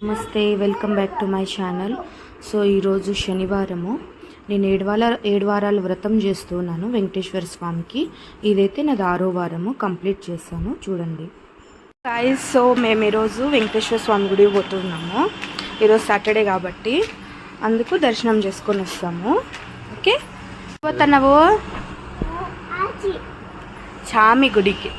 నమస్తే, welcome back to my channel. So ఈరోజు శనివారము. నేను ఏడు వారాల వ్రతం చేస్తున్నాను వెంకటేశ్వర స్వామికి. ఇదైతే నాది 6వ వారము కంప్లీట్ చేశాను. చూడండి గాయ్స్. సో మేము ఈరోజు వెంకటేశ్వర స్వామి గుడికి పోతున్నాము. ఈరోజు సాటర్డే కాబట్టి అందుకు దర్శనం చేసుకొని వస్తాము. ఓకే, పోతున్నావు చామి గుడికి.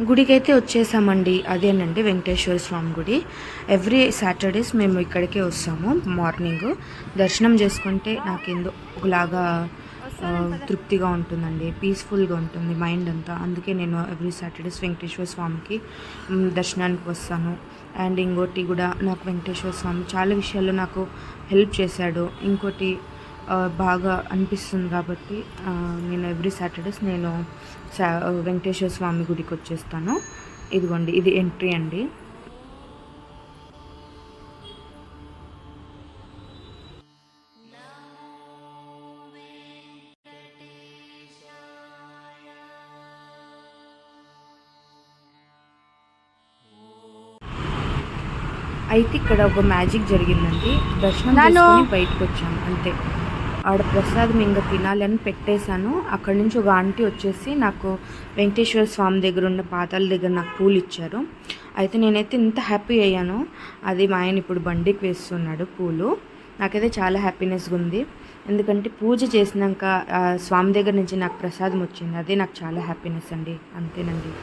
గుడికి అయితే వచ్చేసామండి. అదేనండి వెంకటేశ్వర స్వామి గుడి. ఎవ్రీ సాటర్డేస్ మేము ఇక్కడికే వస్తాము. మార్నింగ్ దర్శనం చేసుకుంటే నాకేందో ఒకలాగా తృప్తిగా ఉంటుందండి, పీస్ఫుల్గా ఉంటుంది మైండ్ అంతా. అందుకే నేను ఎవ్రీ సాటర్డేస్ వెంకటేశ్వర స్వామికి దర్శనానికి వస్తాను. అండ్ ఇంకోటి కూడా, నాకు వెంకటేశ్వర స్వామి చాలా విషయాల్లో నాకు హెల్ప్ చేశాడు. ఇంకోటి బాగా అనిపిస్తుంది కాబట్టి నేను ఎవ్రీ సాటర్డేస్ నేను వెంకటేశ్వర స్వామి గుడికి వచ్చేస్తాను. ఇదిగోండి, ఇది ఎంట్రీ అండి. అయితే ఇక్కడ ఒక మ్యాజిక్ జరిగిందండి. దర్శనం చేసుకొని బయటకు వచ్చాను అంతే. ఆడ ప్రసాదం ఇంకా తినాలని పెట్టేశాను. అక్కడి నుంచి ఒక ఆంటీ వచ్చేసి నాకు వెంకటేశ్వర స్వామి దగ్గర ఉన్న పాదాల దగ్గర నాకు పూలు ఇచ్చారు. అయితే నేనైతే ఇంత హ్యాపీ అయ్యాను. అది మా ఆయన ఇప్పుడు బండికి వేస్తున్నాడు పూలు. నాకైతే చాలా హ్యాపీనెస్గా ఉంది. ఎందుకంటే పూజ చేసినాక స్వామి దగ్గర నుంచి నాకు ప్రసాదం వచ్చింది. అదే నాకు చాలా హ్యాపీనెస్ అండి. అంతేనండి.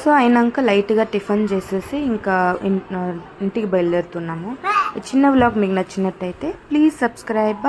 సో అయినాక లైట్గా టిఫిన్ చేసేసి ఇంకా ఇంటికి బయలుదేరుతున్నాము. చిన్న వ్లాగ్ మీకు నచ్చినట్టయితే ప్లీజ్ సబ్స్క్రైబ్.